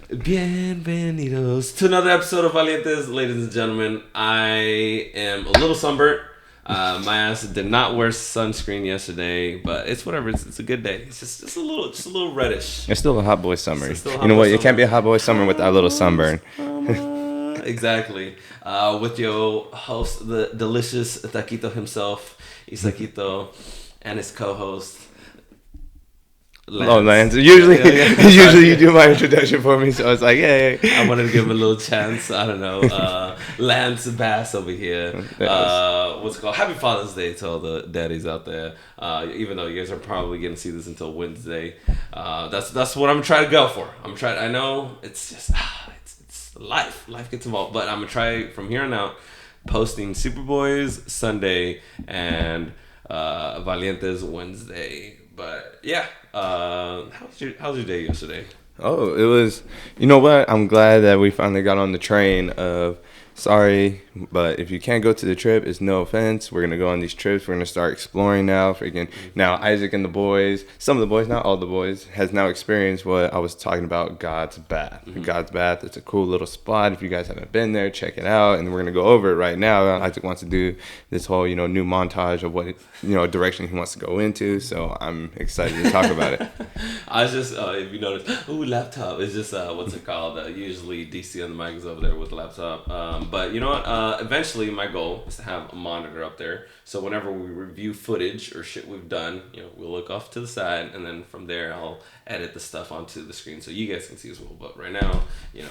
Bienvenidos to another episode of Valientes, ladies and gentlemen. I am a little sunburnt. My ass did not wear sunscreen yesterday, but it's whatever. It's a good day. It's just a little reddish. It's still a hot boy summer. You know what? It can't be a hot boy summer without a little sunburn. Exactly. With your host, the delicious Taquito himself, Isaquito, and his co-host. Lance. Usually you do my introduction for me, so I was like, hey. I wanted to give him a little chance. I don't know. Lance Bass over here. What's it called? Happy Father's Day to all the daddies out there. Even though you guys are probably going to see this until Wednesday. That's what I'm trying to go for. I know it's just it's life. Life gets involved, but I'm gonna try from here on out posting Superboys Sunday and Valientes Wednesday. But yeah, how's your day yesterday? Oh, it was. You know what? I'm glad that we finally got on the train of. Sorry, but if you can't go to the trip, it's no offense. We're gonna go on these trips. We're gonna start exploring now. Now Isaac and the boys, some of the boys, not all the boys, has now experienced what I was talking about. God's Bath. Mm-hmm. God's Bath. It's a cool little spot. If you guys haven't been there, check it out. And we're gonna go over it right now. Isaac wants to do this whole new montage of what direction he wants to go into. So I'm excited to talk about it. I was just if you notice, laptop. It's just what's it called? Usually DC on the mic is over there with the laptop. But you know what? Eventually, my goal is to have a monitor up there. So whenever we review footage or shit we've done, we'll look off to the side, and then from there, I'll edit the stuff onto the screen so you guys can see as well. But right now, we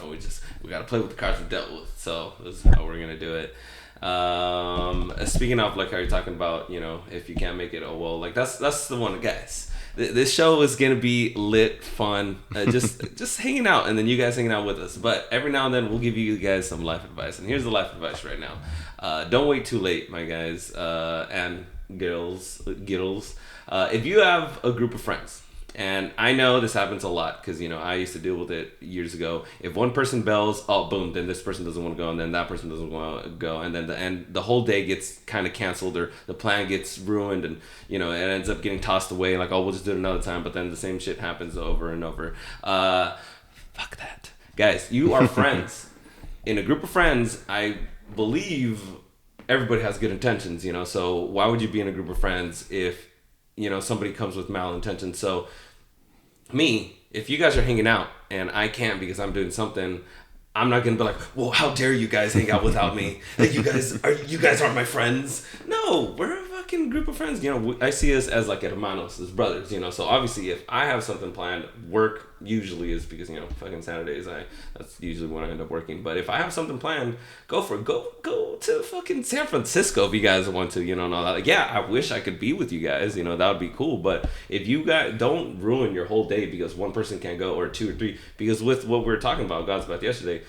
gotta play with the cards we're dealt with. So this is how we're gonna do it. Speaking of like how you're talking about, if you can't make it, oh well, like that's the one, guys. This show is gonna be lit, fun, just hanging out, and then you guys hanging out with us. But every now and then we'll give you guys some life advice, and here's the life advice right now. Don't wait too late, my guys and girls. If you have a group of friends, and I know this happens a lot because I used to deal with it years ago. If one person bells, oh boom, then this person doesn't want to go, and then that person doesn't want to go, and then the whole day gets kind of canceled, or the plan gets ruined, and it ends up getting tossed away. Like, oh, we'll just do it another time, but then the same shit happens over and over. Fuck that, guys. You are friends. In a group of friends, I believe everybody has good intentions. So why would you be in a group of friends if somebody comes with malintentions? So if you guys are hanging out and I can't because I'm doing something, I'm not gonna be like, well, how dare you guys hang out without me? Like, you guys aren't my friends. No, we're a fucking group of friends. I see us as like hermanos, as brothers. So obviously, if I have something planned, work usually is because fucking Saturdays. That's usually when I end up working. But if I have something planned, go for it. Go to fucking San Francisco if you guys want to. And all that. Like, yeah, I wish I could be with you guys. That would be cool. But if you guys don't ruin your whole day because one person can't go, or two or three, because with what we were talking about God's Bath yesterday,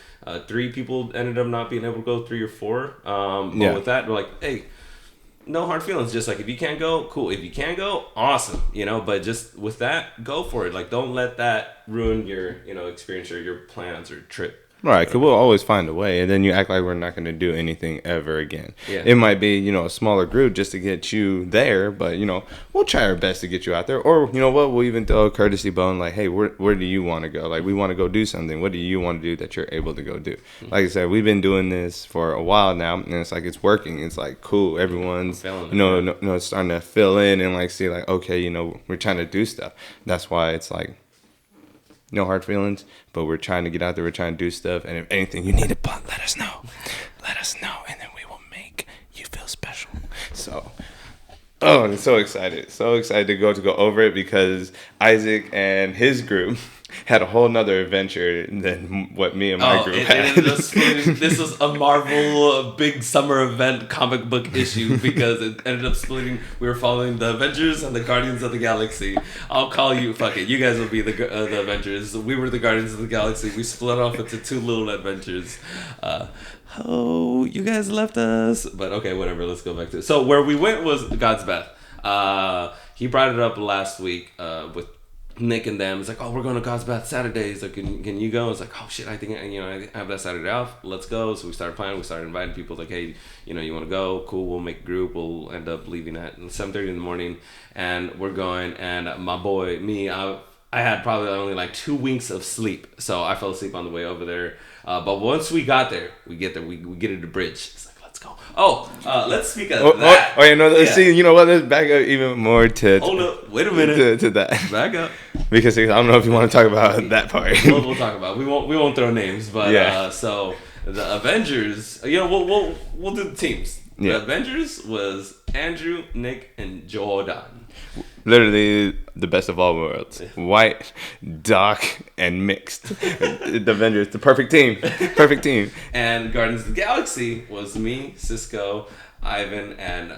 3 people ended up not being able to go, 3 or 4. But with that, we're like, hey, no hard feelings. Just like, if you can't go, cool. If you can go, awesome. But just with that, go for it. Like, don't let that ruin your experience or your plans or trip. Right, because we'll always find a way, and then you act like we're not going to do anything ever again. Yeah. It might be, a smaller group just to get you there, but, we'll try our best to get you out there. Or, we'll even throw a courtesy bone, like, hey, where do you want to go? Like, we want to go do something. What do you want to do that you're able to go do? Like I said, we've been doing this for a while now, and it's like, it's working. It's like, cool. Everyone's, it's starting to fill in and, like, see, like, okay, we're trying to do stuff. That's why it's like, no hard feelings, but we're trying to get out there. We're trying to do stuff. And if anything you need a butt, let us know. Let us know, and then we will make you feel special. So, I'm so excited. So excited to go over it because Isaac and his group had a whole nother adventure than what me and my group had. This was a Marvel big summer event comic book issue because it ended up splitting. We were following the Avengers and the Guardians of the Galaxy. I'll call you, fuck it. You guys will be the Avengers. We were the Guardians of the Galaxy. We split off into 2 little adventures. You guys left us. But okay, whatever. Let's go back to it. So where we went was God's Bath. He brought it up last week with Nick and them. It's like, oh, we're going to God's Bath Saturdays. Like, can you go? It's like, oh shit, I think I have that Saturday off. Let's go. So we started planning. We started inviting people. Like, hey, you want to go? Cool. We'll make a group. We'll end up leaving at 7:30 in the morning, and we're going. And my boy, I had probably only like 2 winks of sleep, so I fell asleep on the way over there. But once we got there, we get to the bridge. It's like, let's go. Oh, let's speak of that. Oh, see, you know what? Let's back up even more to. Hold up, wait a minute. To that. Back up. Because I don't know if you want to talk about that part. We'll talk about. We won't throw names, but so the Avengers. We'll do the teams. Yeah. The Avengers was Andrew, Nick, and Jordan. Literally the best of all worlds. White, dark, and mixed. The Avengers, the perfect team. Perfect team. And Guardians of the Galaxy was me, Cisco, Ivan, and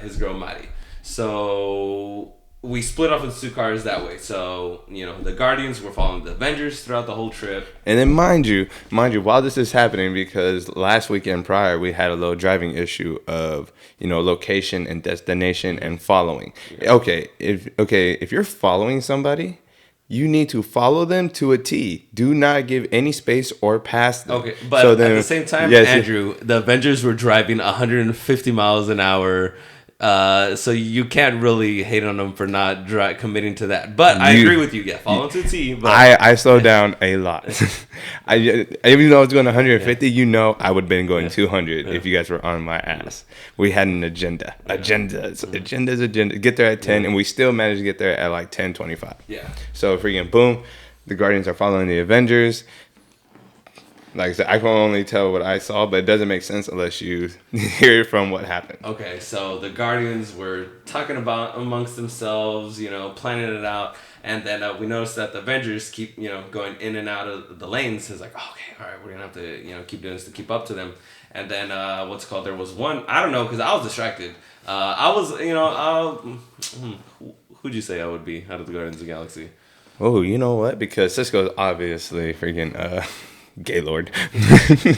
his girl Maddie. So we split off into 2 cars that way. So, the Guardians were following the Avengers throughout the whole trip. And then mind you, while this is happening, because last weekend prior, we had a little driving issue of, location and destination and following. Yeah. Okay, if you're following somebody, you need to follow them to a T. Do not give any space or pass them. Okay, but at the same time, Andrew, the Avengers were driving 150 miles an hour. So you can't really hate on them for not committing to that. But I agree with you. Yeah, follow to T. But I slowed down a lot. Even though I was going 150, I would have been going 200 if you guys were on my ass. We had an agenda. Agenda. Get there at 10, and we still managed to get there at like 10:25. Yeah. So freaking boom, the Guardians are following the Avengers. Like I said, I can only tell what I saw, but it doesn't make sense unless you hear from what happened. Okay, so the Guardians were talking about amongst themselves, planning it out. And then we noticed that the Avengers keep, going in and out of the lanes. It's like, okay, all right, we're going to have to, keep doing this to keep up to them. And then, there was one, I don't know, because I was distracted. Who'd you say I would be out of the Guardians of the Galaxy? Oh, you know what? Because Cisco's obviously freaking... Gaylord.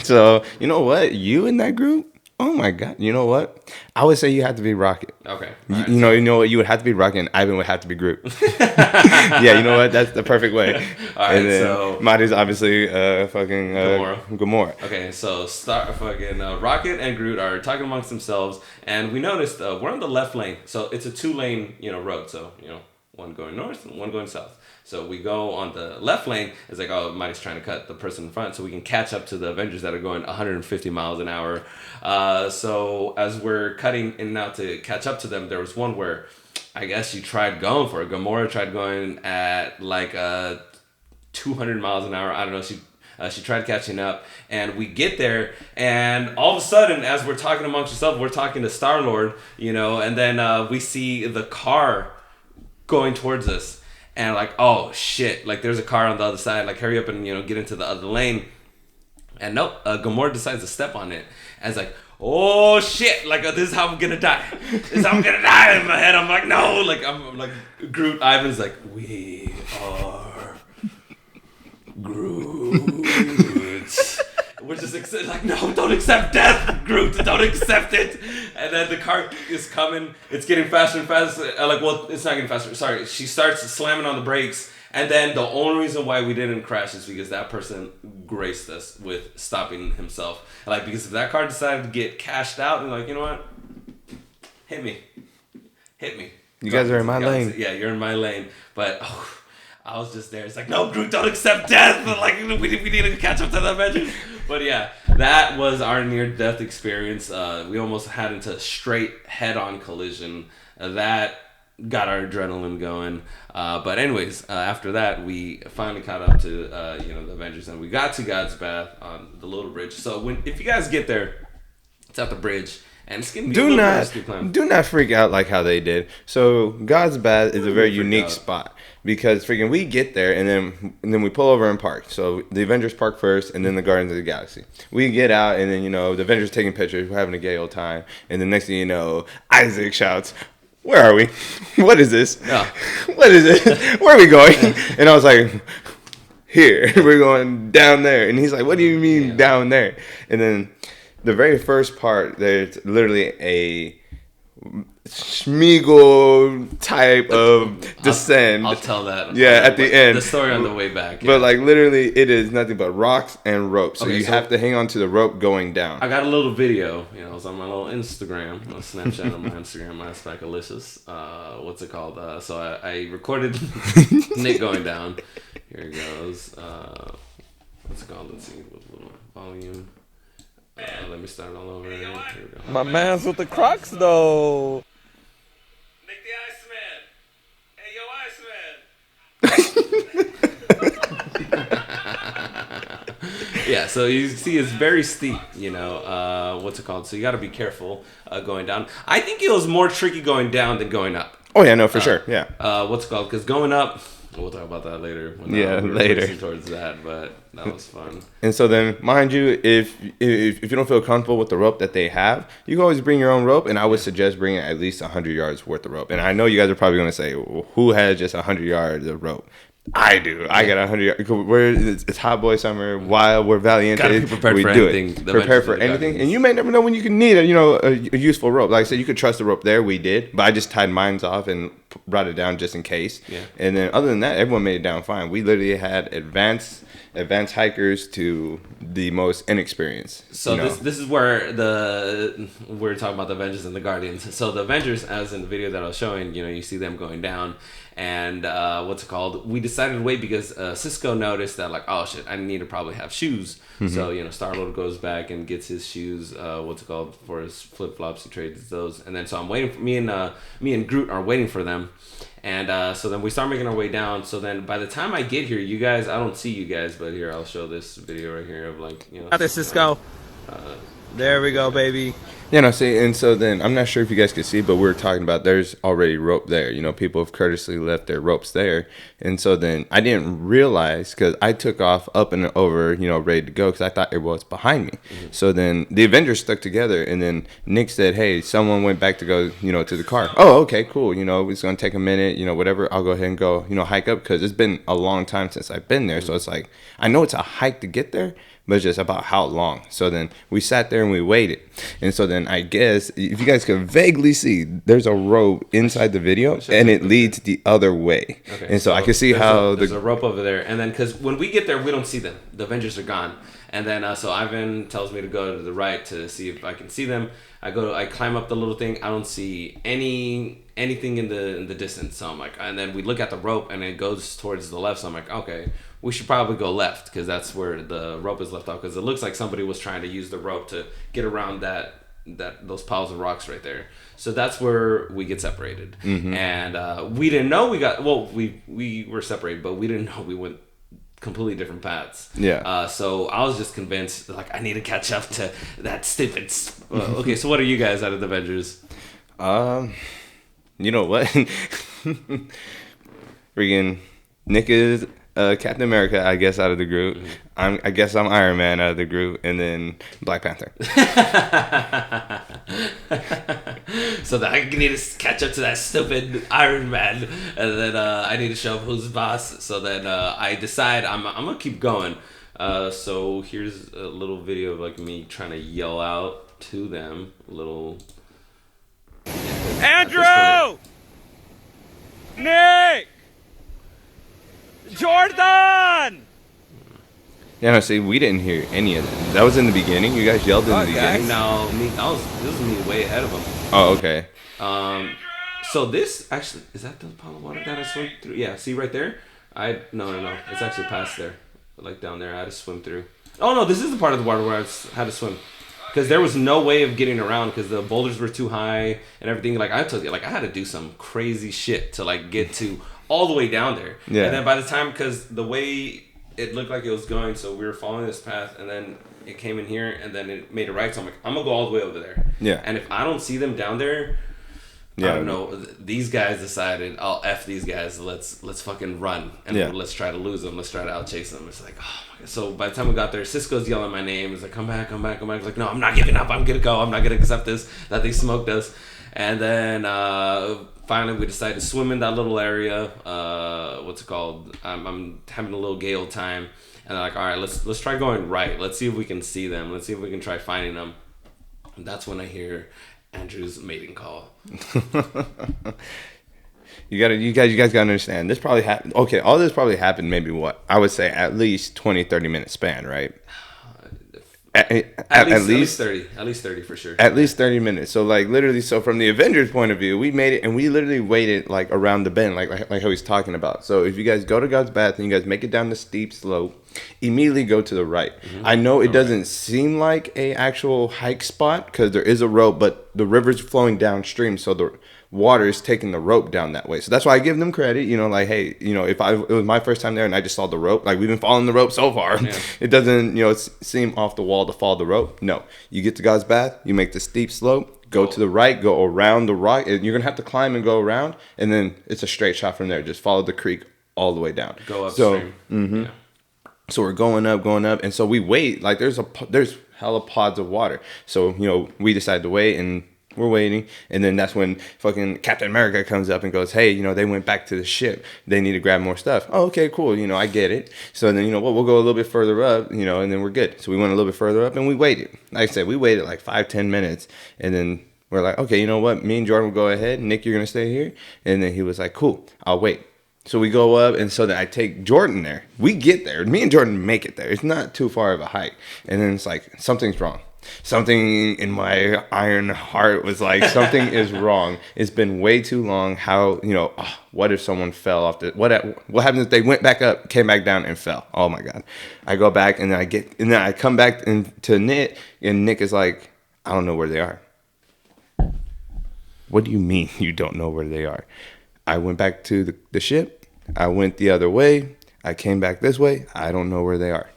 So, you know what? You in that group? Oh my God. You know what? I would say you have to be Rocket. Okay. Right, you know what? You would have to be Rocket and Ivan would have to be Groot. Yeah, you know what? That's the perfect way. All right, and then so... Marty's obviously fucking Gamora. Okay, so Rocket and Groot are talking amongst themselves, and we noticed we're on the left lane. So it's a 2-lane, road. So, one going north and one going south. So we go on the left lane. It's like, oh, Mike's trying to cut the person in front so we can catch up to the Avengers that are going 150 miles an hour. So as we're cutting in and out to catch up to them, there was one where I guess she tried going for it. Gamora tried going at like 200 miles an hour. I don't know. She tried catching up, and we get there, and all of a sudden, as we're talking amongst ourselves, we're talking to Star-Lord, and then we see the car going towards us. And like, oh shit, like there's a car on the other side, like hurry up and get into the other lane. And nope, Gamora decides to step on it. And it's like, oh shit, like this is how I'm gonna die. This is how I'm gonna die. In my head, I'm like, no, like I'm like Groot. Ivan's like, we are Groot. We're just like, no, don't accept death, Groot. Don't accept it. And then the car is coming. It's getting faster and faster. It's not getting faster. Sorry. She starts slamming on the brakes. And then the only reason why we didn't crash is because that person graced us with stopping himself. Like, because if that car decided to get cashed out and like, you know what? Hit me. You guys are in my lane. Yeah, you're in my lane. But, I was just there. It's like, no, Groot, don't accept death. Like, we need to catch up to the Avengers. But yeah, that was our near-death experience. We almost had into straight head-on collision. That got our adrenaline going. But anyways, after that, we finally caught up to the Avengers, and we got to God's Bath on the little bridge. So if you guys get there, it's at the bridge. And it's gonna be do not freak out like how they did. So God's Bath is a very unique spot because freaking we get there and then we pull over and park. So the Avengers park first and then the Guardians of the Galaxy. We get out and then the Avengers taking pictures. We're having a gay old time. And the next thing you know, Isaac shouts, "Where are we? What is this? Oh. What is it? Where are we going?" And I was like, "Here. We're going down there." And he's like, "What do you mean down there?" And then the very first part, there's literally a Schmeagle type of descent. I'll tell that. Yeah, at the end. The story on the way back. But like literally, it is nothing but rocks and rope. So you have to hang on to the rope going down. I got a little video. You know, it was on my little Instagram, my Snapchat, on my Instagram, my Spackalicious. What's it called? So I recorded Nick going down. Here it goes. What's it called? Let's see. With a little volume. Let me start all over. Here we go. My man's with the Crocs though. Nick the Iceman. Hey, yo, Iceman. Yeah, so you see it's very steep, you know. What's it called? So you got to be careful going down. I think it was more tricky going down than going up. Oh, yeah, no, for sure. Yeah. What's it called? Because going up, we'll talk about that later. Later. Towards that, but that was fun. And so then, mind you, if you don't feel comfortable with the rope that they have, you can always bring your own rope. And I would suggest bringing at least 100 yards worth of rope. And I know you guys are probably going to say, well, who has just 100 yards of rope? I do. I got 100 yards. It's hot boy summer. While we're Valientes, gotta be prepared for anything. Prepare for anything, and you may never know when you can need a useful rope. Like I said, you could trust the rope there. We did, but I just tied mine off and brought it down just in case. Yeah. And then other than that, everyone made it down fine. We literally had advanced hikers to the most inexperienced. So this is where we're talking about the Avengers and the Guardians. So the Avengers, as in the video that I was showing, you see them going down. And what's it called? We decided to wait because Cisco noticed that, like, oh shit, I need to probably have shoes. Mm-hmm. So Star-Lord goes back and gets his shoes. What's it called? For his flip flops, he trades those. And then so I'm waiting for me and Groot are waiting for them. And so then we start making our way down. So then by the time I get here, you guys, I don't see you guys, but here I'll show this video right here of Out there, Cisco. There we go, baby. Yeah, no, see, and so then I'm not sure if you guys could see, but we're talking about there's already rope there. People have courteously left their ropes there. And so then I didn't realize because I took off up and over, ready to go because I thought it was behind me. Mm-hmm. So then the Avengers stuck together and then Nick said, hey, someone went back to go, to the car. Oh, okay, cool. It's going to take a minute, whatever. I'll go ahead and go, hike up because it's been a long time since I've been there. Mm-hmm. So it's like, I know it's a hike to get there, but it's just about how long. So then we sat there and we waited. And so then I guess if you guys can vaguely see, there's a rope inside the video and it leads the other way. Okay, and so I can see how there's a rope over there. And then because when we get there, we don't see them. The Avengers are gone. And then so Ivan tells me to go to the right to see if I can see them. I climb up the little thing. I don't see anything in the distance. So I'm like, and then we look at the rope and it goes towards the left. So I'm like, okay, we should probably go left because that's where the rope is left off. Because it looks like somebody was trying to use the rope to get around those piles of rocks right there. So that's where we get separated. Mm-hmm. And we didn't know we were separated, but we didn't know we went completely different paths. Yeah. So I was just convinced, like, I need to catch up to that stupid. Okay, so what are you guys out of the Avengers? You know what? Freaking Nick is Captain America, I guess, out of the group. Mm-hmm. I guess I'm Iron Man out of the group, and then Black Panther. So that I need to catch up to that stupid Iron Man, and then I need to show who's boss. So then I decide I'm gonna keep going. So here's a little video of like me trying to yell out to them. Andrew, Nick, Jordan. Yeah, no, see, we didn't hear any of that. That was in the beginning. You guys yelled in the beginning. No, this was me way ahead of them. Oh, okay. So this actually is that the pile of water that I swim through? Yeah, see right there. No. It's actually past there, like down there. I had to swim through. Oh no, this is the part of the water where I had to swim. Because there was no way of getting around because the boulders were too high and everything. Like I told you, like I had to do some crazy shit to like get to all the way down there. Yeah. And then by the time, because the way it looked like it was going, so we were following this path, and then it came in here, and then it made a right. So I'm like, I'm gonna go all the way over there. Yeah. And if I don't see them down there, I don't know. These guys decided, I'll F these guys. Let's fucking run and let's try to lose them. Let's try to outchase them. It's like, oh my god. So by the time we got there, Cisco's yelling my name. It's like, come back. It's like, no, I'm not giving up. I'm gonna go. I'm not gonna accept this. That they smoked us. And then finally we decided to swim in that little area. What's it called? I'm having a little gale time. And they're like, all right, let's try going right. Let's see if we can see them. Let's see if we can try finding them. And that's when I hear Andrew's mating call. You guys gotta understand. This probably happened. Okay, all this probably happened. Maybe what I would say at least 20, 30 minute span, right? At least 30. At least 30 for sure. At least 30 minutes. So like literally, so from the Avengers point of view, we made it, and we literally waited like around the bend, like how he's talking about. So if you guys go to God's Bath and you guys make it down the steep slope, immediately go to the right. Mm-hmm. I know it doesn't seem like a actual hike spot because there is a rope, but the river's flowing downstream, so the water is taking the rope down that way. So that's why I give them credit, like, hey, if it was my first time there and I just saw the rope, like we've been following the rope so far, it doesn't, seem off the wall to follow the rope. No, you get to God's Bath, you make the steep slope, go to the right, go around the rock, and you're going to have to climb and go around, and then it's a straight shot from there. Just follow the creek all the way down. Go upstream. So, so we're going up, and so we wait, like there's hella pods of water. So, we decide to wait, and we're waiting, and then that's when fucking Captain America comes up and goes, hey, they went back to the ship. They need to grab more stuff. Oh, okay, cool. I get it. So then, we'll go a little bit further up, and then we're good. So we went a little bit further up, and we waited. Like I said, we waited like 5-10 minutes, and then we're like, okay, you know what? Me and Jordan will go ahead. Nick, you're going to stay here. And then he was like, cool, I'll wait. So we go up, and so then I take Jordan there. We get there. Me and Jordan make it there. It's not too far of a hike. And then it's like, something's wrong. Something in my iron heart was like, something is wrong. It's been way too long. How, what if someone fell off what happens if they went back up, came back down, and fell? Oh my God. I go back, and then I come back to Nick, and Nick is like, I don't know where they are. What do you mean you don't know where they are? I went back to the ship. I went the other way. I came back this way. I don't know where they are.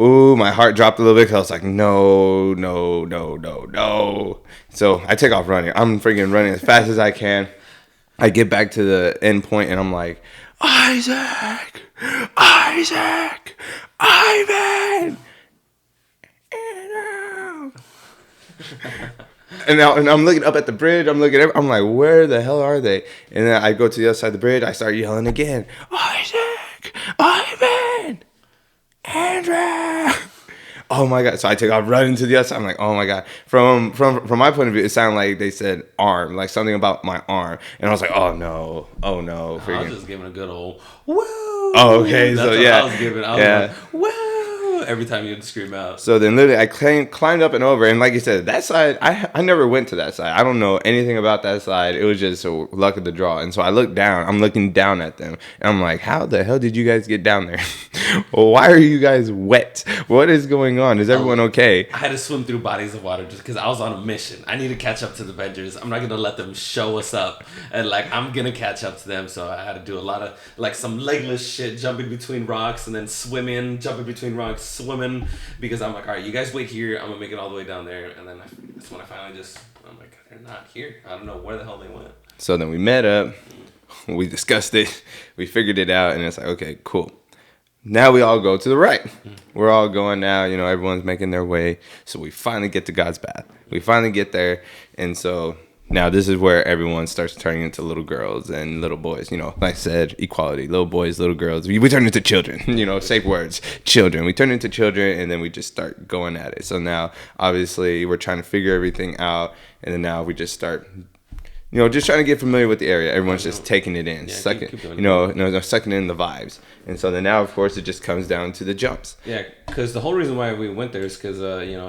Ooh, my heart dropped a little bit because I was like, no. So I take off running. I'm freaking running as fast as I can. I get back to the end point, and I'm like, Isaac, Ivan. And I'm looking up at the bridge. I'm like, where the hell are they? And then I go to the other side of the bridge. I start yelling again, Isaac, Ivan, Andrew. Oh my God. So I take off running to the other side. I'm like, oh my God. From my point of view, it sounded like they said arm, like something about my arm. And I was like, oh no. I was just giving a good old woo. Oh, okay. That's so what yeah. I was giving. I was like, woo. Every time you'd scream out. So then literally I climbed up and over, and like you said, that side, I never went to that side. I don't know anything about that side. It was just a luck of the draw. And so I looked down. I'm looking down at them, and I'm like, how the hell did you guys get down there? Why are you guys wet? What is going on? Is everyone okay? I had to swim through bodies of water just because I was on a mission. I need to catch up to the Avengers. I'm not going to let them show us up. And I'm going to catch up to them. So I had to do a lot of some legless shit, jumping between rocks and then swimming, jumping between rocks, swimming, because I'm like, all right, you guys wait here. I'm going to make it all the way down there. And then that's when I finally I'm like, they're not here. I don't know where the hell they went. So then we met up. We discussed it. We figured it out. And it's like, okay, cool. Now we all go to the right. We're all going now. Everyone's making their way. So we finally get to God's Bath. We finally get there. And so now this is where everyone starts turning into little girls and little boys. Like I said, equality. Little boys, little girls. We turn into children. Safe words. Children. We turn into children, and then we just start going at it. So now, obviously, we're trying to figure everything out. And then now we just start... just trying to get familiar with the area. Everyone's just taking it in, sucking in the vibes. And so then now, of course, it just comes down to the jumps. Yeah, because the whole reason why we went there is because,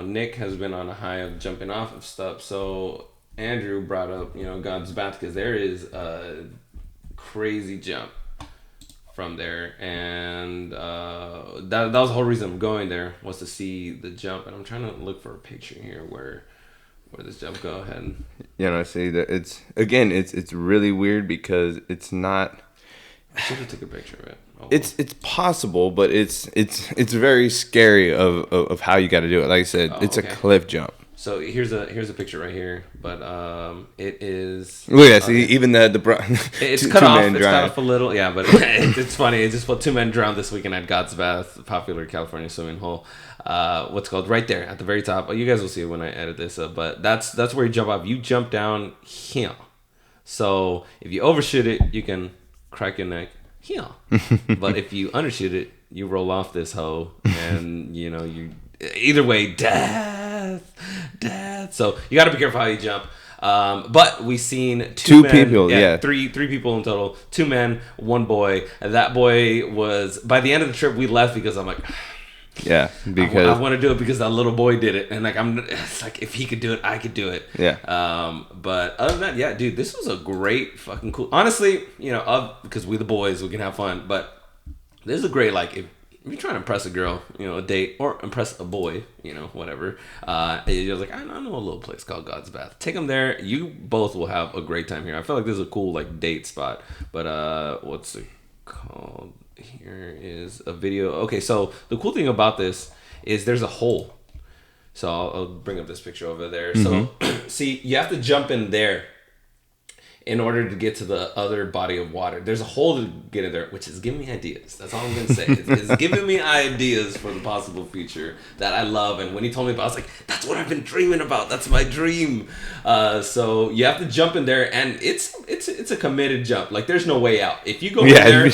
Nick has been on a high of jumping off of stuff. So Andrew brought up, God's Bath, because there is a crazy jump from there. And that was the whole reason I'm going there, was to see the jump. And I'm trying to look for a picture here where this jump go ahead. See that it's really weird because it's not. I should have took a picture of it. Oh. It's possible, but it's very scary of how you got to do it. Like I said, it's a cliff jump. So here's a picture right here, but it is. Look at see even the it's cut off. It's cut off a little, yeah. But it's funny. It's just 2 men drowned this weekend at God's Bath, popular California swimming hole. What's called right there at the very top. You guys will see it when I edit this up. But that's where you jump off. You jump down here. So if you overshoot it, you can crack your neck here. But if you undershoot it, you roll off this hoe, and you either way, death. death. So you got to be careful how you jump. But we seen two men, people, yeah. three people in total, 2 men, 1 boy. And that boy was, by the end of the trip, we left because I'm like, yeah, because I want to do it because that little boy did it, and like it's like if he could do it, I could do it. Yeah. But other than that, yeah, dude, this was a great fucking cool. Honestly, you know, because we the boys, we can have fun. But this is a great, like, if you're trying to impress a girl, you know, a date, or impress a boy, you know, whatever. You're like, I know a little place called God's Bath. Take them there. You both will have a great time here. I feel like this is a cool like date spot. But what's it called? Here is a video. Okay, so the cool thing about this is there's a hole. So I'll bring up this picture over there. Mm-hmm. So see, you have to jump in there in order to get to the other body of water. There's a hole to get in there, which is giving me ideas. That's all I'm going to say. It's giving me ideas for the possible future that I love. And when he told me about it, I was like, that's what I've been dreaming about. That's my dream. So you have to jump in there, and it's a committed jump. Like, there's no way out. If you go in there,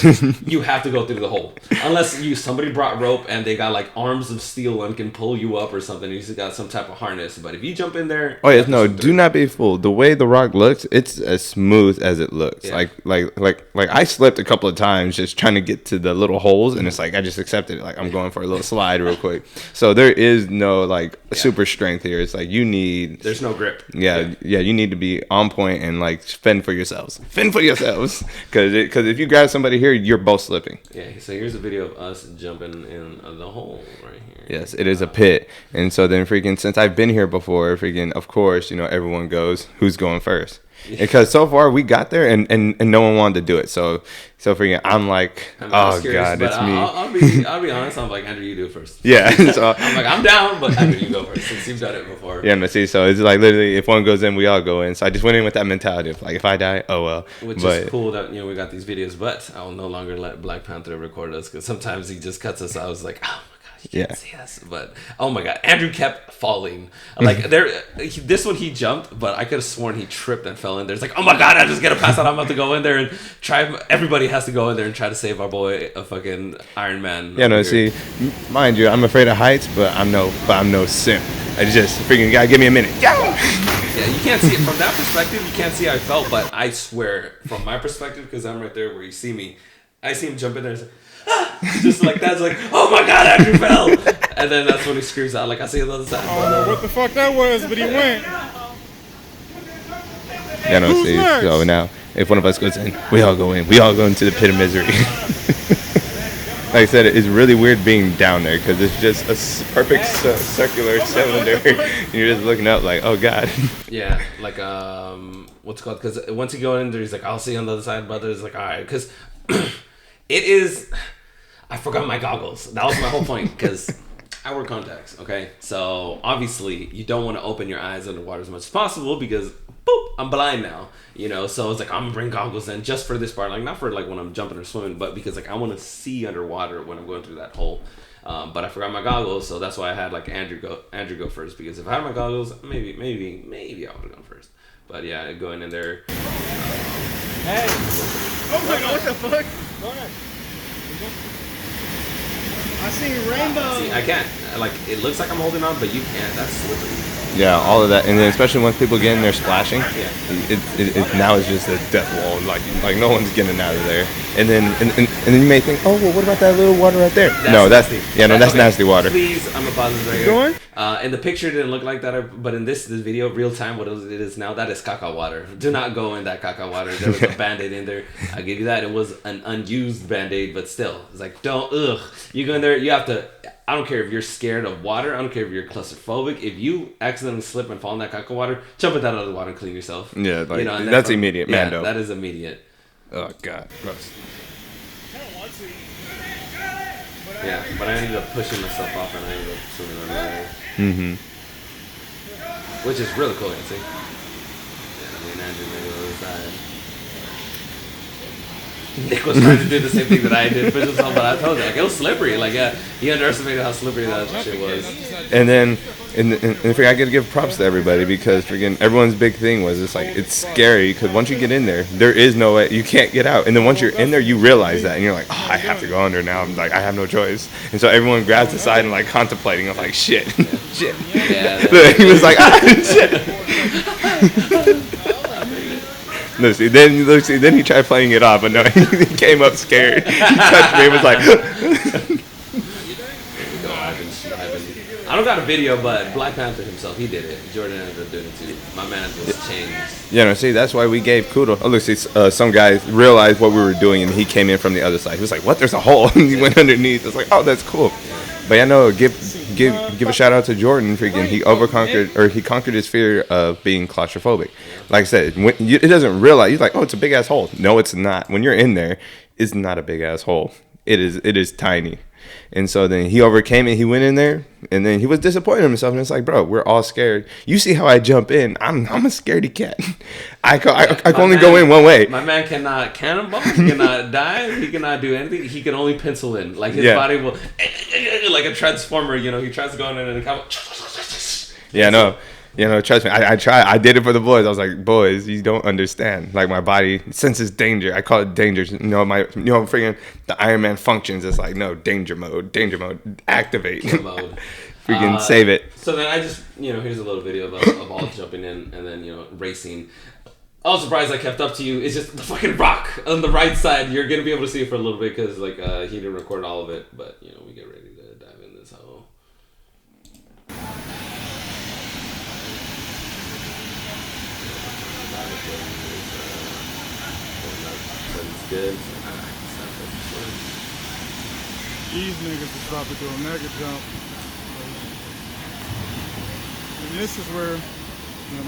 you have to go through the hole. Unless somebody brought rope and they got, like, arms of steel and can pull you up or something. You just got some type of harness. But if you jump in there... Oh, yeah, no, do not be fooled. The way the rock looks, it's as smooth as it looks. Yeah. Like I slipped a couple of times just trying to get to the little holes, and it's like I just accepted it. Like, I'm going for a little slide real quick. So there is no like super strength here. It's like you need. There's no grip. Yeah. You need to be on point and like fend for yourselves. Because if you grab somebody here, you're both slipping. Yeah. So here's a video of us jumping in the hole right here. Yes, it is a pit, and so then freaking since I've been here before, freaking of course everyone goes who's going first. Because so far we got there and no one wanted to do it. So freaking I'm like, oh curious, God, it's me. I'll be honest. I'm like, Andrew, you do it first. Yeah. So I'm like, I'm down, but Andrew, you go first since you've done it before. Yeah, no, see, so it's like literally if one goes in, we all go in. So I just went in with that mentality of like, if I die, oh well. Which is cool that we got these videos, but I'll no longer let Black Panther record us because sometimes he just cuts us out. I was like, oh. You can't see us, but oh my God, Andrew kept falling. Like this one he jumped, but I could have sworn he tripped and fell in there. It's like, oh my God, I'm just gonna pass out. I'm about to go in there and try. Everybody has to go in there and try to save our boy, a fucking Iron Man. Yeah, no, see, mind you, I'm afraid of heights, but I'm no simp. I just freaking gotta give me a minute. Yeah, you can't see it from that perspective. You can't see how I felt, but I swear, from my perspective, because I'm right there where you see me, I see him jump in there. And just like that's like, oh my God, Andrew fell, and then that's when he screams out like, I see the other side. I don't know what the fuck that was, but he went. Yeah, no, see, so now if one of us goes in, we all go in. We all go into the pit of misery. Like I said, it's really weird being down there because it's just a perfect circular cylinder. And you're just looking up like, oh God. Yeah, like what's it called? Because once you go in there, he's like, I'll see you on the other side, brother. It's like, all right, because. It is. I forgot my goggles. That was my whole point because I wear contacts. Okay, so obviously you don't want to open your eyes underwater as much as possible because boop, I'm blind now. So it's like I'm gonna bring goggles in just for this part, like not for like when I'm jumping or swimming, but because like I want to see underwater when I'm going through that hole. But I forgot my goggles, so that's why I had like Andrew go first because if I had my goggles, maybe I would have gone first. But yeah, going in there. Hey! Oh my God! What the fuck? I see rainbow. See, I can't. Like, it looks like I'm holding on, but you can't. That's slippery. Yeah, all of that, and then especially once people get in there splashing, it now it's just a death wall. Like no one's getting out of there. And then you may think, oh well, what about that little water right there? That's nasty water. Please, I'm gonna pause this right here. Going? In the picture, it didn't look like that, but in this video, real time, what it is now, that is caca water. Do not go in that caca water. There was a Band-Aid in there. I give you that. It was an unused Band-Aid, but still, it's like you go in there. You have to. I don't care if you're scared of water. I don't care if you're claustrophobic. If you accidentally slip and fall in that caca water, jump in that other water and clean yourself. Yeah, like that's immediate, man. Yeah, that is immediate. Oh God, gross. Yeah, but I ended up pushing myself off and I ended up swimming underwater. Mm-hmm. Which is really cool, see? Yeah, me and Andrew made it on the side. Nick was trying to do the same thing that I did, but I told you, like, it was slippery. Like, he underestimated how slippery that shit was. And then, and I get to give props to everybody because freaking everyone's big thing was it's like it's scary because once you get in there is no way you can't get out. And then once you're in there, you realize that, and you're like, oh, I have to go under now. I'm like, I have no choice. And so everyone grabs the side and like contemplating. I'm like, shit, shit. Yeah, he was like, shit. Then he tried playing it off, but no, he came up scared. He touched me and was like. I don't got a video, but Black Panther himself, he did it. Jordan ended up doing it too. My man just changed. Yeah, no, see, that's why we gave kudos. Oh, look, see, some guys realized what we were doing, and he came in from the other side. He was like, "What? There's a hole." And he went underneath. I was like, "Oh, that's cool." But yeah, no, give a shout out to Jordan. Freaking, he conquered his fear of being claustrophobic. Like I said, it doesn't realize. He's like, "Oh, it's a big ass hole." No, it's not. When you're in there, it's not a big ass hole. It is tiny. And so then he overcame it. He went in there, and then he was disappointed in himself. And it's like, bro, we're all scared. You see how I jump in? I'm a scaredy cat. I can only go in one way. My man cannot cannonball. He cannot dive. He cannot do anything. He can only pencil in. Like his body will, like a transformer. You know, he tries to go in and it comes. Yeah, no. You know, trust me, I tried. I did it for the boys. I was like, boys, you don't understand. Like, my body senses danger. I call it danger. Freaking the Iron Man functions. It's like, no, danger mode, activate. Mode. Freaking save it. So then I just, here's a little video of all jumping in and then, racing. I was surprised I kept up to you. It's just the fucking rock on the right side. You're going to be able to see it for a little bit because, like, he didn't record all of it. But, we get ready to dive in this hole. Good. These niggas is about to do a mega jump. And this is where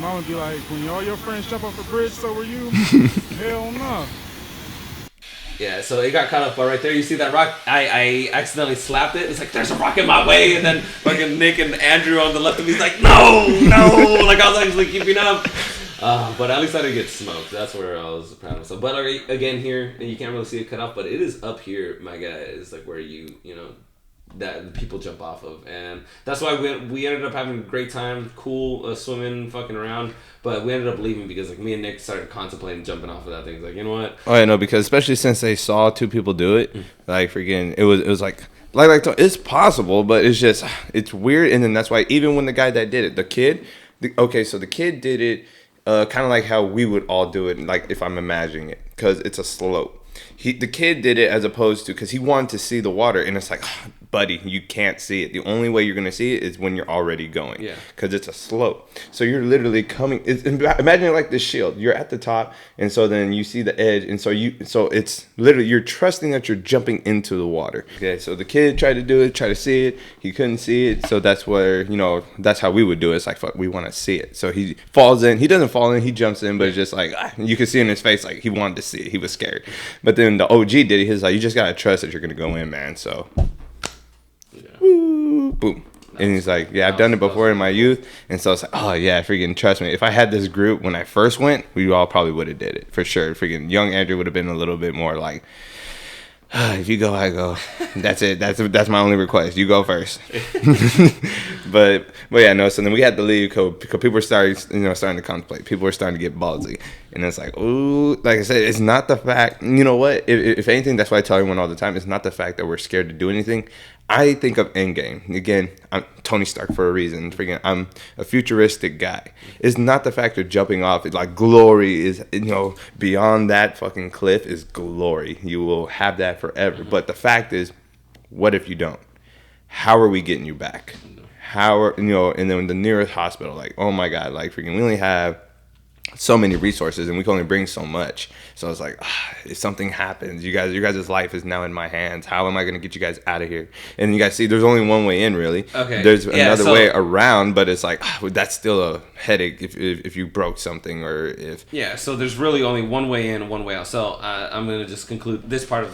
mama be like, when all your friends jump off the bridge, so were you? Hell no. Yeah, so it got caught up right there. You see that rock? I accidentally slapped it. It's like, there's a rock in my way. And then fucking Nick and Andrew on the left of me is like, no. Like, I was actually keeping up. But at least I didn't get smoked. That's where I was proud of myself. But again, here, you can't really see it cut off, but it is up here, my guy, is like where that the people jump off of. And that's why we ended up having a great time, cool, swimming, fucking around. But we ended up leaving because like me and Nick started contemplating jumping off of that thing. It's like, you know what? Oh, I know, because especially since they saw two people do it, like freaking, it was like it's possible, but it's weird. And then that's why even when the guy that did it, the kid did it. Kind of like how we would all do it, like if I'm imagining it, because it's a slope. The kid did it as opposed to because he wanted to see the water, and it's like, buddy, you can't see it. The only way you're gonna see it is when you're already going. Yeah. Because it's a slope, so you're literally coming. Imagine it like this shield. You're at the top, and so then you see the edge, and so it's literally you're trusting that you're jumping into the water. Okay, so the kid tried to see it. He couldn't see it, so that's where that's how we would do it. It's like, fuck, we want to see it. So he falls in. He doesn't fall in. He jumps in, but it's just like you can see in his face like he wanted to see it. He was scared, but then the OG did it. He's like, you just gotta trust that you're gonna go in, man. So. Woo, boom. And he's like, yeah, I've done it before in my youth. And so it's like, oh, yeah, freaking trust me. If I had this group when I first went, we all probably would have did it for sure. Freaking young Andrew would have been a little bit more like, if you go, I go. That's it. That's my only request. You go first. but yeah, no. So then we had to leave because people were starting to contemplate. People were starting to get ballsy, and it's like, ooh, like I said, it's not the fact. You know what? If anything, that's why I tell everyone all the time. It's not the fact that we're scared to do anything. I think of Endgame. Again, I'm Tony Stark for a reason. Freaking, I'm a futuristic guy. It's not the fact of jumping off. It's like glory is, beyond that fucking cliff is glory. You will have that forever. Mm-hmm. But the fact is, what if you don't? How are we getting you back? How are, and then the nearest hospital, like, oh my God, like freaking, we only have so many resources and we can only bring so much. So it's like, if something happens, you guys' life is now in my hands. How am I going to get you guys out of here? And you guys see, there's only one way in, really. Okay. There's another way around, but it's like, that's still a headache if you broke something or if. Yeah. So there's really only one way in and one way out. So I'm going to just conclude this part of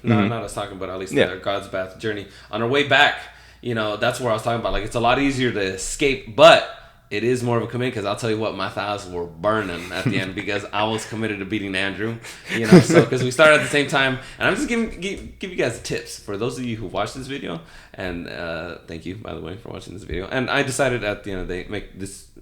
not us talking, but at least the God's Bath journey. On our way back, that's where I was talking about. Like, it's a lot easier to escape, but it is more of a commitment because I'll tell you what, my thighs were burning at the end because I was committed to beating Andrew. You know, so because we started at the same time, and I'm just give you guys tips for those of you who watched this video, and thank you by the way for watching this video. And I decided at the end of the day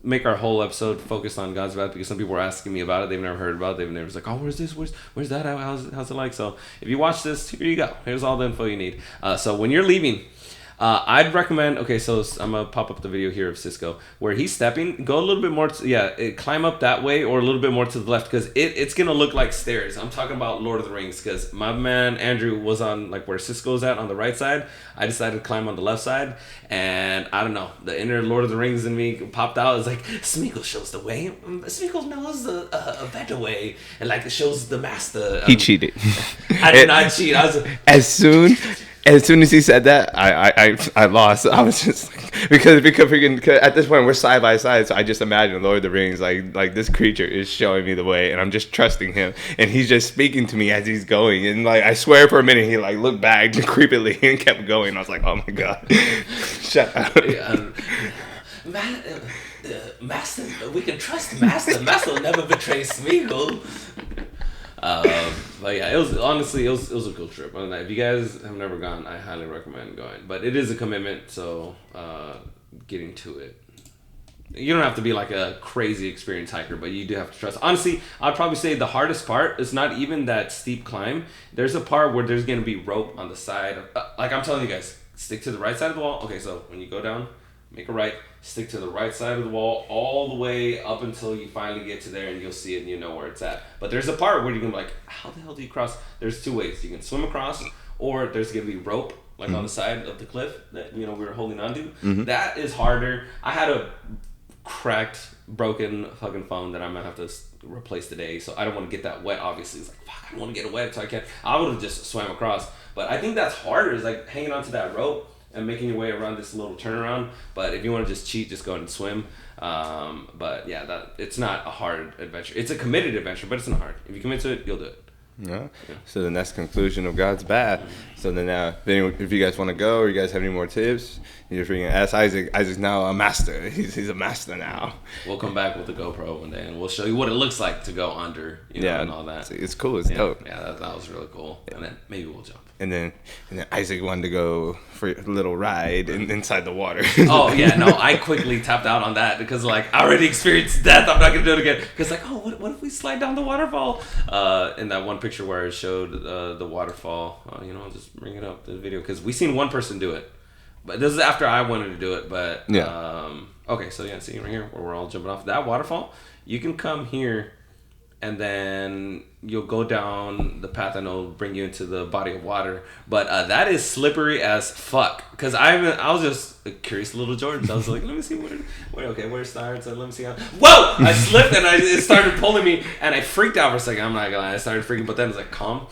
make our whole episode focused on God's bath because some people were asking me about it. They've never heard about it. They've never was like, oh, where's this? Where's that? How's it like? So if you watch this, here you go. Here's all the info you need. So when you're leaving. I'd recommend, okay, so I'm going to pop up the video here of Cisco, where he's stepping, go a little bit more, climb up that way or a little bit more to the left, because it's going to look like stairs. I'm talking about Lord of the Rings, because my man Andrew was on, like, where Cisco's at on the right side. I decided to climb on the left side, and I don't know, the inner Lord of the Rings in me popped out. It's like, Smeagol shows the way. Smeagol knows a better way, and, like, it shows the master. He cheated. I did not cheat. I was As soon as he said that, I lost. I was just like, because at this point we're side by side, so I just imagine Lord of the Rings, like this creature is showing me the way, and I'm just trusting him, and he's just speaking to me as he's going, and like I swear for a minute he like looked back creepily and kept going. I was like, oh my god, shut up. Master, we can trust Master. Master will never betray Smeagol. But yeah, it was honestly it was a cool trip. If you guys have never gone, I highly recommend going. But it is a commitment, so getting to it. You don't have to be like a crazy experienced hiker, but you do have to trust. Honestly, I'd probably say the hardest part is not even that steep climb. There's a part where there's gonna be rope on the side. Like I'm telling you guys, stick to the right side of the wall. Okay, so when you go down, make a right, stick to the right side of the wall all the way up until you finally get to there, and you'll see it and you know where it's at. But there's a part where you're gonna be like, how the hell do you cross? There's two ways. You can swim across, or there's gonna be rope like on the side of the cliff that we were holding on to. That is harder. I had a cracked, broken fucking phone that I'm gonna have to replace today, so I don't want to get that wet. Obviously, it's like, fuck, I don't want to get it wet, so I can't. I would have just swam across, but I think that's harder. Is like hanging onto that rope and making your way around this little turnaround. But if you want to just cheat, just go ahead and swim. But yeah, it's not a hard adventure. It's a committed adventure, but it's not hard. If you commit to it, you'll do it. Yeah. So then that's the conclusion of God's bath. So then now, if you guys want to go or you guys have any more tips, you're freaking ask Isaac. Isaac's now a master. He's a master now. We'll come back with the GoPro one day and we'll show you what it looks like to go under, and all that. It's cool. It's dope. Yeah, that was really cool. And then maybe we'll jump. And then Isaac wanted to go for a little ride inside the water. Oh yeah, no, I quickly tapped out on that because like I already experienced death. I'm not gonna do it again. Because like, oh, what if we slide down the waterfall? In that one picture where it showed the waterfall, I'll just bring it up the video because we seen one person do it, but this is after I wanted to do it. But okay, so yeah, see right here where we're all jumping off that waterfall. You can come here. And then you'll go down the path and it'll bring you into the body of water. But that is slippery as fuck. Because I was just a curious little George. I was like, let me see where it starts. Let me see how. Whoa! I slipped and it started pulling me. And I freaked out for a second. I'm not gonna lie. I started freaking. But then it was like, calm.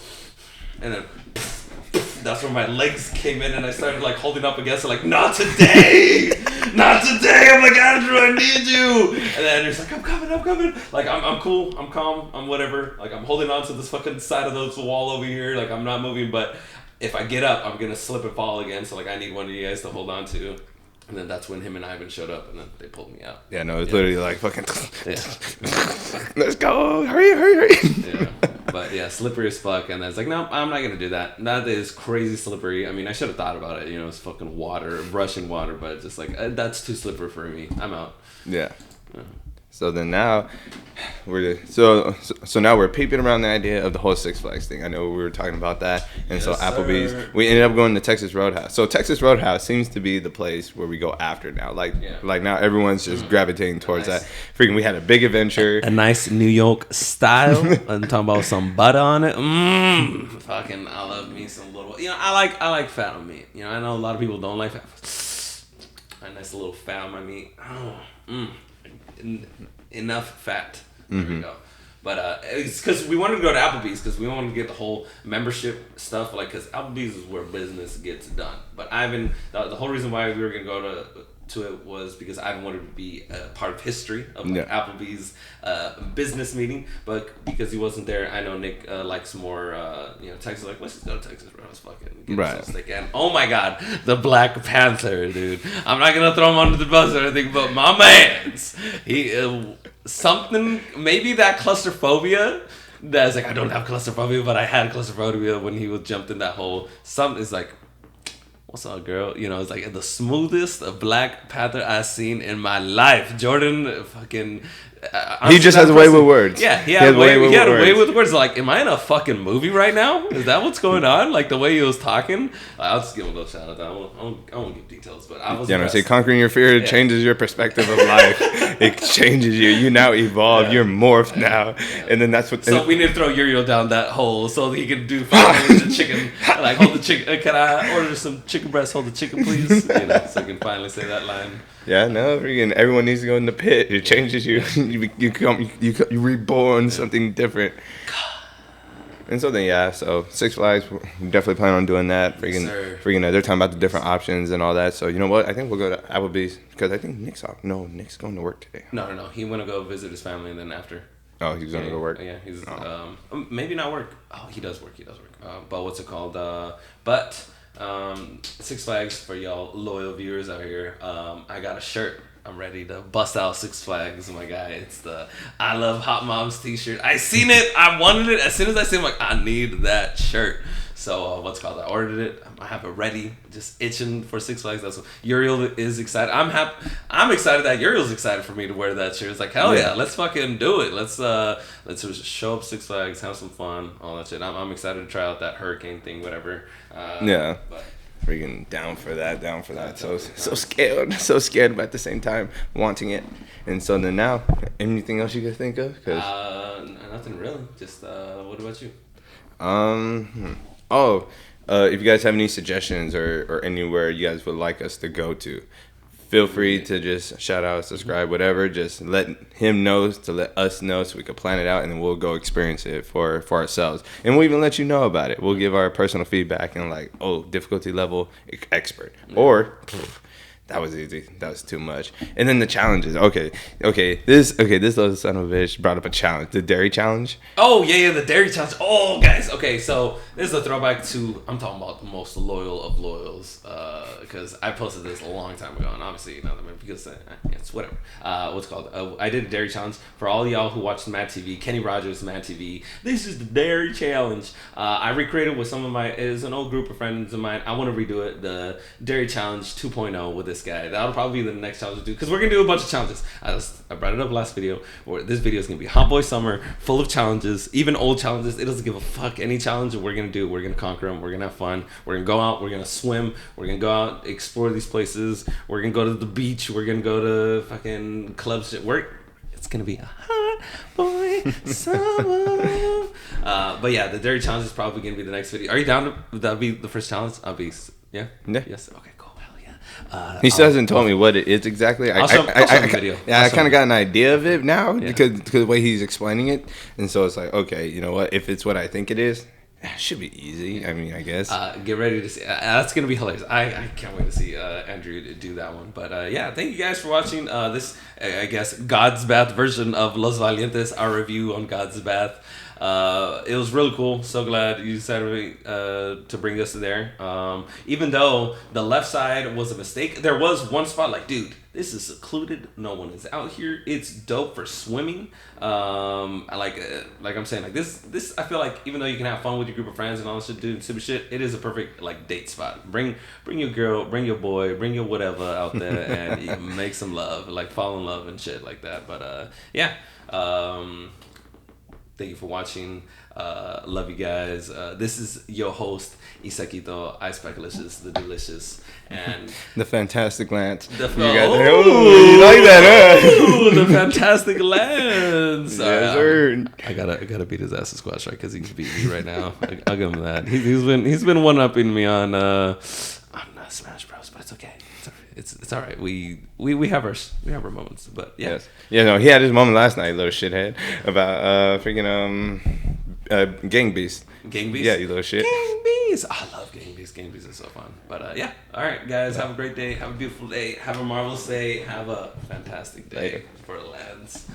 And then that's where my legs came in and I started like holding up against it like, not today! Not today! I'm like, Andrew, I need you! And then Andrew's like, I'm coming. Like, I'm cool, I'm calm, I'm whatever. Like, I'm holding on to this fucking side of this wall over here. Like, I'm not moving, but if I get up, I'm gonna slip and fall again. So, like, I need one of you guys to hold on to. And then that's when him and Ivan showed up, and then they pulled me out. Yeah, no, it's literally like fucking. Let's go! Hurry! Yeah, but yeah, slippery as fuck. And then it's like, no, I'm not gonna do that. That is crazy slippery. I mean, I should have thought about it. It's fucking water, rushing water, but it's just like that's too slippery for me. I'm out. Yeah. So then now so now we're peeping around the idea of the whole Six Flags thing. I know we were talking about that, and so Applebee's. Sir. We ended up going to Texas Roadhouse. So Texas Roadhouse seems to be the place where we go after now. Like now everyone's just gravitating towards that. Freaking, we had a big adventure, a nice New York style. I'm talking about some butter on it. Fucking, I love me some little. I like fat on meat. I know a lot of people don't like fat. A nice little fat on my meat. Enough fat. There we go. But it's because we wanted to go to Applebee's because we wanted to get the whole membership stuff, like, because Applebee's is where business gets done. But the whole reason why we were gonna go to to it was because I wanted to be a part of history of Applebee's business meeting, but because he wasn't there, I know Nick likes more, Texas. Like, let's just go to Texas, bro. Let's fucking get right. Steak. And oh my God, the Black Panther, dude. I'm not gonna throw him under the bus or anything, but my man's something, maybe that claustrophobia. That's like, I don't have claustrophobia, but I had claustrophobia when he was jumped in that hole. Something is like, what's up, girl? It's like the smoothest Black Panther I've seen in my life. Jordan fucking... he just has a way with words. Yeah, he had a way with words. Like, am I in a fucking movie right now? Is that what's going on? Like, the way he was talking? I'll just give him a little shout out. I won't give details, but I was say conquering your fear changes your perspective of life. It changes you. You now evolve. You're morphed now. And then that's what... So we need to throw Uriel down that hole so he can do the chicken. Like, hold the chicken. Can I order some chicken breast? Hold the chicken, please. So he can finally say that line. Yeah, no, freaking everyone needs to go in the pit. It changes you. You reborn something different. And so then, so Six Flags, we definitely plan on doing that. Freaking, they're talking about the different options and all that. So you know what? I think we'll go to Applebee's because I think Nick's off. No, Nick's going to work today. No. He want to go visit his family and then after. Oh, he's going to go work? Yeah, he's maybe not work. Oh, he does work. But what's it called? Six Flags, for y'all loyal viewers out here, I got a shirt. I'm ready to bust out Six Flags, my guy. It's the I Love Hot Moms t-shirt. I seen it. I wanted it. As soon as I seen it, I'm like, I need that shirt. So I ordered it. I have it ready, just itching for Six Flags. That's what Uriel is excited. I'm excited that Uriel's excited for me to wear that shirt. It's like, hell yeah, let's fucking do it. Let's show up Six Flags, have some fun, all that shit. I'm excited to try out that hurricane thing, whatever. But freaking down for that. So scared, but at the same time wanting it. And so then now, anything else you could think of? Nothing really. Just what about you? If you guys have any suggestions or anywhere you guys would like us to go to, feel free to just shout out, subscribe, whatever. Just let him know to let us know so we can plan it out, and then we'll go experience it for ourselves. And we'll even let you know about it. We'll give our personal feedback and difficulty level expert. Or... that was easy. That was too much. And then the challenges. Okay. This little son of a bitch brought up a challenge. The dairy challenge. Oh, yeah, the dairy challenge. Oh, guys. Okay, so this is a throwback to, I'm talking about the most loyal of loyals, because I posted this a long time ago, and obviously, because it's whatever. What's it called? I did a dairy challenge for all y'all who watched Mad TV, Kenny Rogers, Mad TV. This is the dairy challenge. I recreated with some of it's an old group of friends of mine. I want to redo it, the dairy challenge 2.0 with this guy. That'll probably be the next challenge to do, because we're gonna do a bunch of challenges. I brought it up last video. This video is gonna be Hot Boy Summer, full of challenges, even old challenges. It doesn't give a fuck. Any challenge that we're gonna do, we're gonna conquer them. We're gonna have fun. We're gonna go out. We're gonna swim. We're gonna go out, explore these places. We're gonna go to the beach. We're gonna go to fucking clubs. It's gonna be a Hot Boy Summer. But yeah, the dairy challenge is probably gonna be the next video. Are you down to that be the first challenge? I'll be. Yeah. Yes. Okay. He still hasn't told me what it is exactly. I'll show the video. Yeah, I kind of got an idea of it now because the way he's explaining it, and so it's like, okay, you know what? If it's what I think it is, it should be easy. I mean, I guess. Get ready to see. That's gonna be hilarious. I can't wait to see Andrew do that one. But thank you guys for watching this. I guess God's Bath version of Los Valientes, our review on God's Bath. It was really cool. So glad you decided to bring us there. Even though the left side was a mistake, there was one spot like, dude, this is secluded. No one is out here. It's dope for swimming. Like I'm saying, like this. I feel like even though you can have fun with your group of friends and all this shit, doing stupid shit, it is a perfect date spot. Bring your girl, bring your boy, bring your whatever out there, and you can make some love, fall in love and shit like that. But thank you for watching. Love you guys. This is your host, Isaquito, Ice Specalicious, the Delicious, and the Fantastic Lance. You like that, huh? The Fantastic Lance. Yes, I gotta beat his ass in squash, right? Because he's beating me right now. I'll give him that. He's been one upping me on Smash Bros, but it's okay. It's all right. We have our moments, but yeah. Yes. Yeah, no, he had his moment last night, little shithead, about freaking Gang Beast. Gang Beast? Yeah, you little shit. Gang Beast! I love Gang Beast. Gang Beast is so fun. But yeah. All right, guys. Have a great day. Have a beautiful day. Have a marvelous day. Have a fantastic day for Lance.